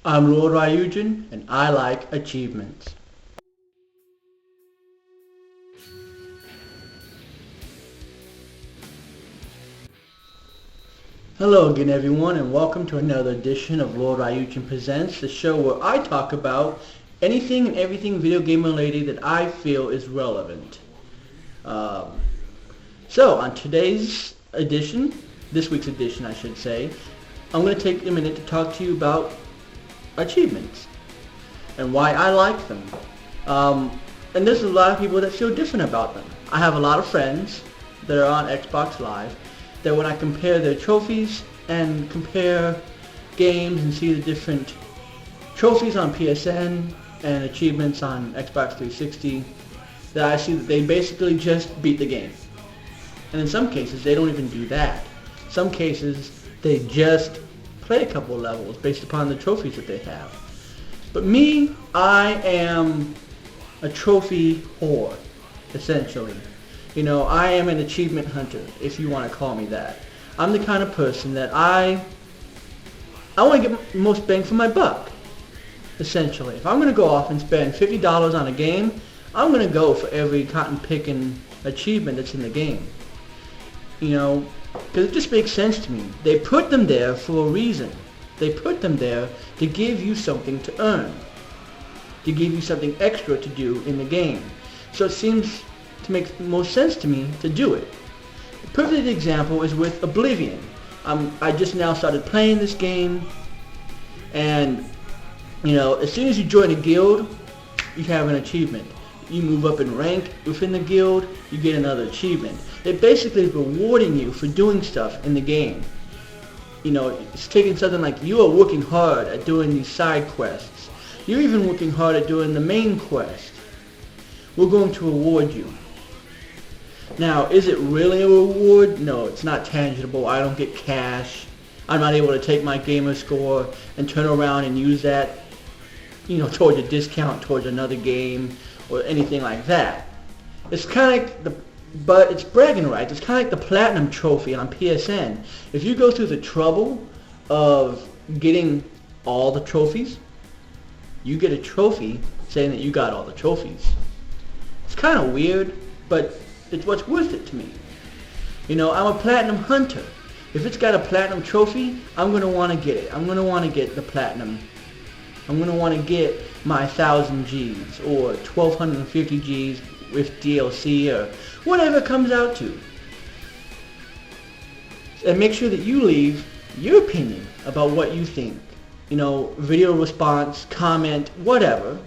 I'm Lord Ryujin, and I like achievements. Hello again everyone, and welcome to another edition of Lord Ryujin Presents, the show where I talk about anything and everything video game related that I feel is relevant. So on today's edition, this week's edition I should say, I'm going to take a minute to talk to you about achievements and why I like them. And there's a lot of people that feel different about them. I have a lot of friends that are on Xbox Live that when I compare their trophies and compare games and see the different trophies on PSN and achievements on Xbox 360, that I see that they basically just beat the game. And in some cases they don't even do that. Some cases they just play a couple of levels based upon the trophies that they have. But me, I am a trophy whore, essentially. You know, I am an achievement hunter, if you want to call me that. I'm the kind of person that I want to get the most bang for my buck, essentially. If I'm going to go off and spend $50 on a game, I'm going to go for every cotton-picking achievement that's in the game. You know, because it just makes sense to me. They put them there for a reason. They put them there to give you something to earn, to give you something extra to do in the game. So it seems to make the most sense to me to do it. The perfect example is with Oblivion. I just now started playing this game, and you know, as soon as you join a guild, you have an achievement. You move up in rank within the guild, you get another achievement. It basically is rewarding you for doing stuff in the game. You know, it's taking something like you are working hard at doing these side quests. You're even working hard at doing the main quest. We're going to reward you. Now, is it really a reward? No, it's not tangible. I don't get cash. I'm not able to take my gamer score and turn around and use that, you know, towards a discount towards another game or anything like that. It's kind of like but it's bragging rights. It's kind of like the Platinum Trophy on PSN. If you go through the trouble of getting all the trophies, you get a trophy saying that you got all the trophies. It's kind of weird, but it's what's worth it to me. You know, I'm a Platinum Hunter. If it's got a Platinum Trophy, I'm going to want to get it. I'm going to want to get the Platinum. I'm going to want to get my 1,000 Gs or 1,250 Gs with DLC or whatever it comes out to. And make sure that you leave your opinion about what you think. You know, video response, comment, whatever.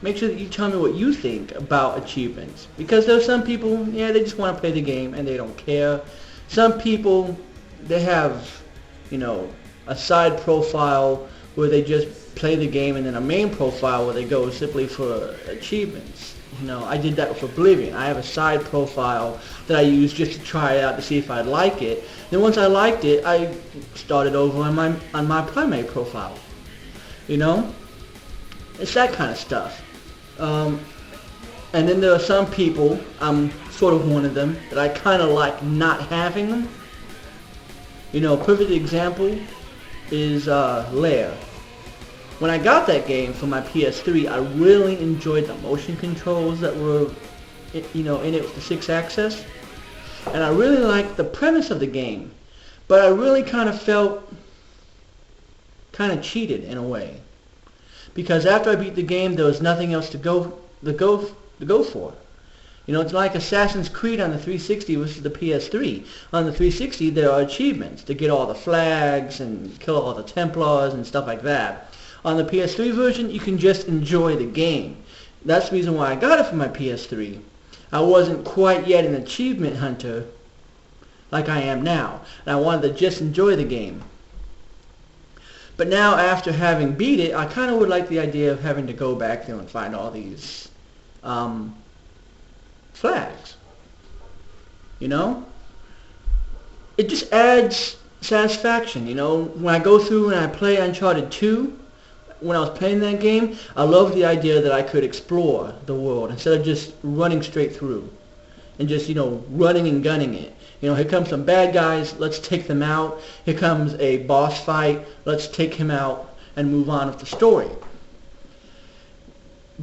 Make sure that you tell me what you think about achievements. Because there are some people, yeah, they just want to play the game and they don't care. Some people, they have, you know, a side profile where they just play the game, and then a main profile where they go simply for achievements. You know, I did that with Oblivion. I have a side profile that I use just to try it out to see if I'd like it. Then once I liked it, I started over on my primary profile. You know, it's that kind of stuff. And then there are some people, I'm sort of one of them, that I kind of like not having them. You know, a perfect example is Lair. When I got that game for my PS3, I really enjoyed the motion controls that were, you know, in it with the 6-axis. And I really liked the premise of the game. But I really kind of felt kind of cheated in a way. Because after I beat the game, there was nothing else to go for. You know, it's like Assassin's Creed on the 360 versus the PS3. On the 360, there are achievements to get all the flags and kill all the Templars and stuff like that. On the PS3 version, you can just enjoy the game. That's the reason why I got it for my PS3. I wasn't quite yet an achievement hunter like I am now, and I wanted to just enjoy the game. But now, after having beat it, I kind of would like the idea of having to go back there and find all these flags. You know? It just adds satisfaction, you know? When I go through and I play Uncharted 2, when I was playing that game, I loved the idea that I could explore the world instead of just running straight through and just, you know, running and gunning it. You know, here comes some bad guys, let's take them out. Here comes a boss fight, let's take him out. and move on with the story.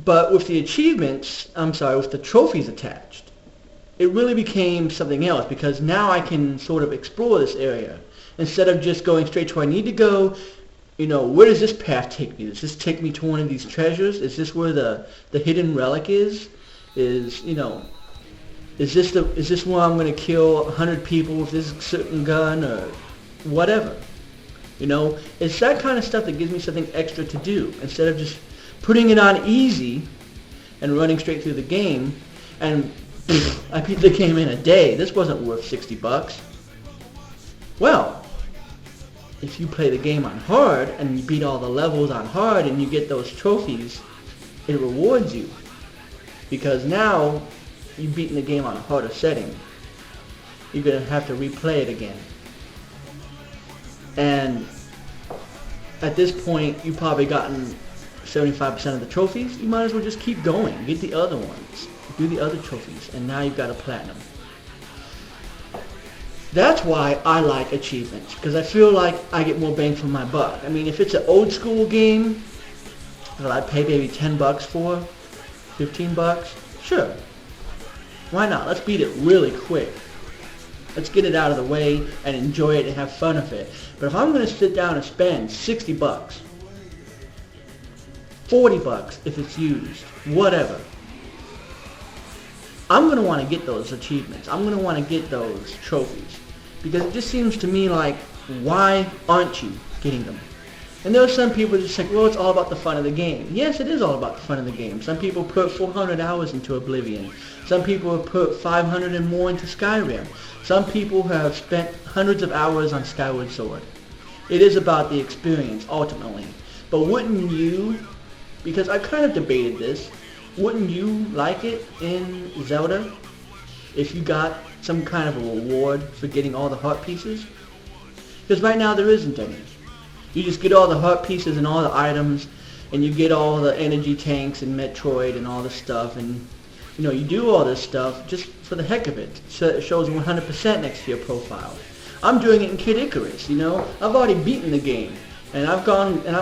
But with the achievements, with the trophies attached, it really became something else, because now I can sort of explore this area. Instead of just going straight to where I need to go, where does this path take me? Does this take me to one of these treasures? Is this where the hidden relic is? Is this where I'm going to kill 100 people with this certain gun or whatever? It's that kind of stuff that gives me something extra to do, instead of just putting it on easy and running straight through the game, and I beat the game in a day. This wasn't worth $60. Well, if you play the game on hard and you beat all the levels on hard and you get those trophies, it rewards you, because now you've beaten the game on a harder setting. You're going to have to replay it again. And at this point, you've probably gotten 75% of the trophies. You might as well just keep going. Get the other ones. Do the other trophies. And now you've got a platinum. That's why I like achievements, because I feel like I get more bang for my buck. I mean, if it's an old school game that I pay maybe $10 for, $15, sure. Why not? Let's beat it really quick. Let's get it out of the way and enjoy it and have fun with it. But if I'm going to sit down and spend $60, $40 if it's used, whatever, I'm going to want to get those achievements. I'm going to want to get those trophies. Because it just seems to me like, why aren't you getting them? And there are some people that just say, well, it's all about the fun of the game. Yes, it is all about the fun of the game. Some people put 400 hours into Oblivion. Some people have put 500 and more into Skyrim. Some people have spent hundreds of hours on Skyward Sword. It is about the experience, ultimately. But wouldn't you, because I kind of debated this, wouldn't you like it in Zelda if you got some kind of a reward for getting all the heart pieces? Because right now there isn't any. You just get all the heart pieces and all the items, and you get all the energy tanks and Metroid and all this stuff, and you do all this stuff just for the heck of it. So it shows 100% next to your profile. I'm doing it in Kid Icarus, I've already beaten the game, and I'm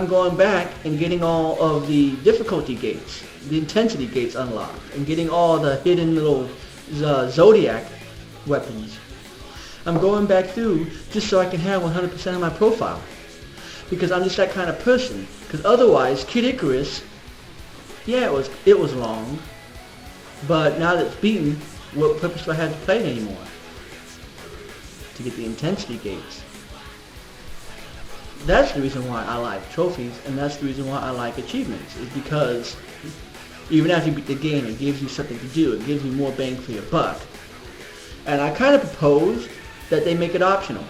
going back and getting all of the difficulty gates, the intensity gates unlocked, and getting all the hidden little Zodiac weapons. I'm going back through just so I can have 100% of my profile. Because I'm just that kind of person. Because otherwise, Kid Icarus, yeah, it was long. But now that it's beaten, what purpose do I have to play it anymore? To get the intensity gates. That's the reason why I like trophies, and that's the reason why I like achievements. Is because even after you beat the game, it gives you something to do. It gives you more bang for your buck. And I kind of proposed that they make it optional.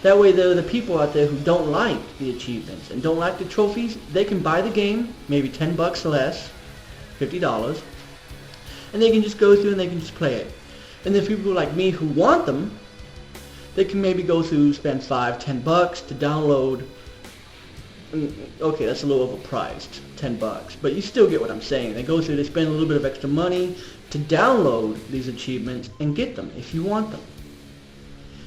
That way the people out there who don't like the achievements and don't like the trophies, they can buy the game, maybe $10 less, $50, and they can just go through and they can just play it. And then people like me who want them, they can maybe go through, spend $5, $10 to download. Okay, that's a little overpriced, $10, but you still get what I'm saying. They go through, they spend a little bit of extra money to download these achievements and get them if you want them.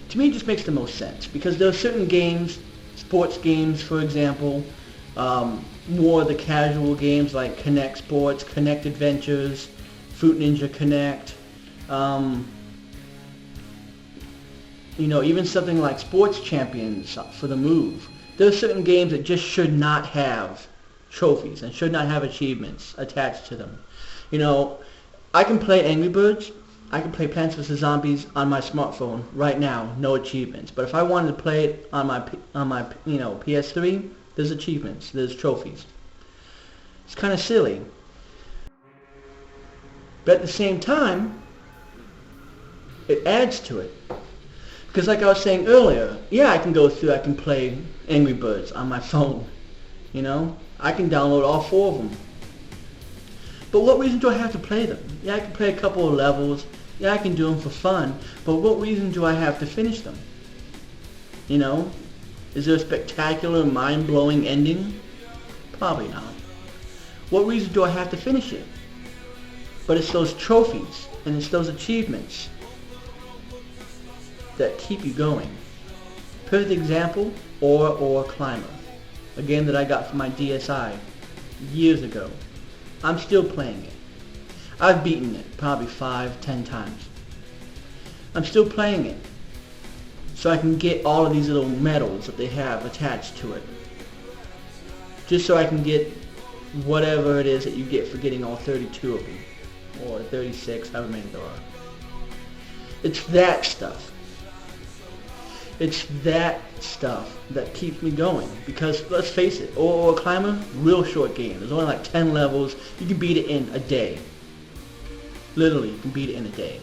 To me, it just makes the most sense, because there are certain games, sports games, for example, more of the casual games like Connect Sports, Connect Adventures, Fruit Ninja Connect, even something like Sports Champions for the Move. There are certain games that just should not have trophies and should not have achievements attached to them. I can play Angry Birds, I can play Plants vs. Zombies on my smartphone right now, no achievements. But if I wanted to play it on my PS3, there's achievements, there's trophies. It's kind of silly. But at the same time, it adds to it. Because like I was saying earlier, yeah, I can go through, I can play Angry Birds on my phone. I can download all 4 of them. But what reason do I have to play them? Yeah, I can play a couple of levels. Yeah, I can do them for fun. But what reason do I have to finish them? Is there a spectacular, mind-blowing ending? Probably not. What reason do I have to finish it? But it's those trophies and it's those achievements that keep you going. Perfect example, or Climber. a game that I got from my DSi years ago. I'm still playing it. I've beaten it probably 5-10 times. I'm still playing it so I can get all of these little medals that they have attached to it. Just so I can get whatever it is that you get for getting all 32 of them. Or 36, however many there are. It's that stuff. It's that stuff that keeps me going. Because, let's face it, Or Climber, real short game. There's only like 10 levels. You can beat it in a day. Literally, you can beat it in a day.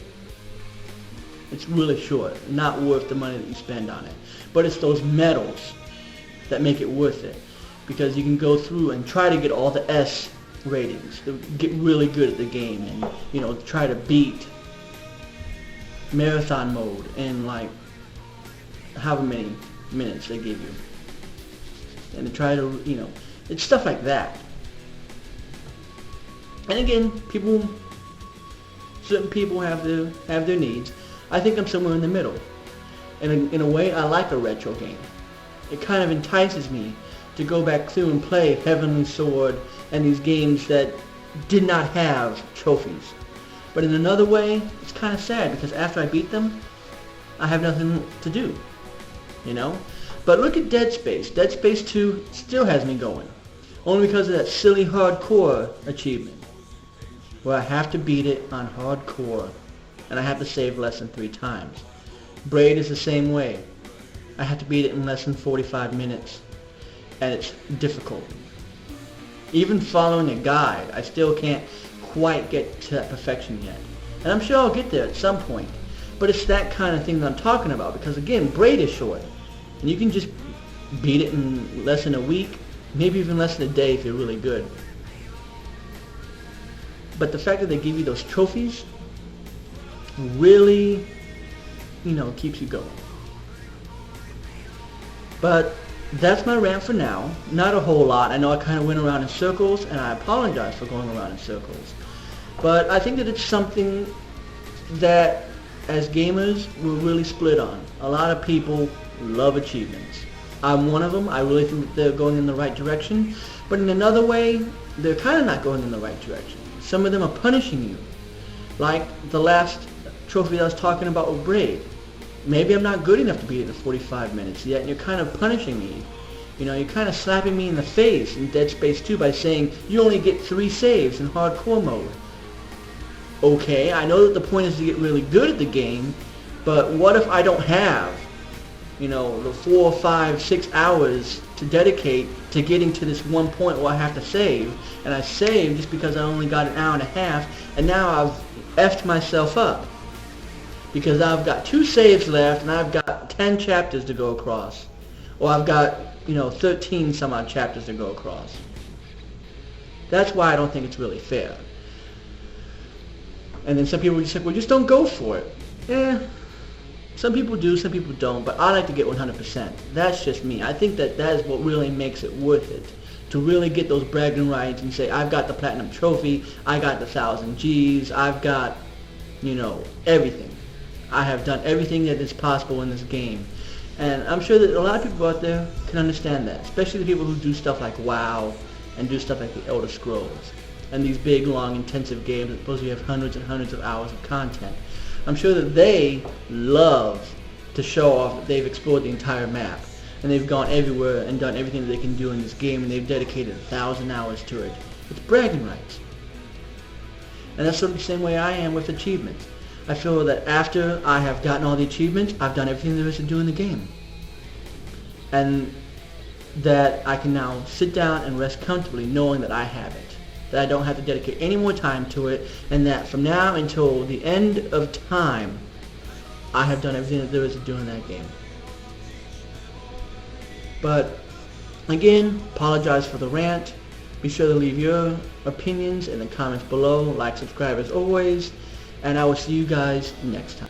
It's really short. Not worth the money that you spend on it. But it's those medals that make it worth it. Because you can go through and try to get all the S ratings, to get really good at the game, and try to beat marathon mode in like however many minutes they give you, and to try to it's stuff like that. And again, certain people have their needs. I think I'm somewhere in the middle, and in a way I like a retro game. It kind of entices me to go back through and play Heavenly Sword and these games that did not have trophies. But in another way, it's kind of sad because after I beat them, I have nothing to do, But look at Dead Space. Dead Space 2 still has me going. Only because of that silly hardcore achievement, where I have to beat it on hardcore, and I have to save less than 3 times. Braid is the same way. I have to beat it in less than 45 minutes. And it's difficult. Even following a guide, I still can't quite get to that perfection yet. And I'm sure I'll get there at some point. But it's that kind of thing that I'm talking about, because again, Braid is short. And you can just beat it in less than a week, maybe even less than a day if you're really good. But the fact that they give you those trophies really, keeps you going. But that's my rant for now. Not a whole lot. I know I kind of went around in circles, and I apologize for going around in circles. But I think that it's something that, as gamers, we're really split on. A lot of people love achievements. I'm one of them. I really think that they're going in the right direction. But in another way, they're kind of not going in the right direction. Some of them are punishing you. Like the last trophy that I was talking about with Braid. Maybe I'm not good enough to beat it in 45 minutes yet, and you're kind of punishing me. You're kind of slapping me in the face in Dead Space 2 by saying you only get 3 saves in hardcore mode. Okay, I know that the point is to get really good at the game, but what if I don't have, the 4, 5, 6 hours to dedicate to getting to this one point where I have to save, and I save just because I only got an hour and a half, and now I've effed myself up. Because I've got 2 saves left, and I've got 10 chapters to go across. Or I've got, 13 some odd chapters to go across. That's why I don't think it's really fair. And then some people just say, well, just don't go for it. Some people do, some people don't, but I like to get 100%. That's just me. I think that is what really makes it worth it. To really get those bragging rights and say, I've got the platinum trophy, I got the 1000 Gs, I've got, everything. I have done everything that is possible in this game. And I'm sure that a lot of people out there can understand that, especially the people who do stuff like WoW and do stuff like the Elder Scrolls and these big, long, intensive games that supposedly have hundreds and hundreds of hours of content. I'm sure that they love to show off that they've explored the entire map and they've gone everywhere and done everything that they can do in this game, and they've dedicated 1,000 hours to it. It's bragging rights. And that's sort of the same way I am with achievements. I feel that after I have gotten all the achievements, I've done everything there is to do in the game. And that I can now sit down and rest comfortably knowing that I have it. That I don't have to dedicate any more time to it, and that from now until the end of time, I have done everything that there is to do in that game. But, again, apologize for the rant. Be sure to leave your opinions in the comments below. Like, subscribe as always. And I will see you guys next time.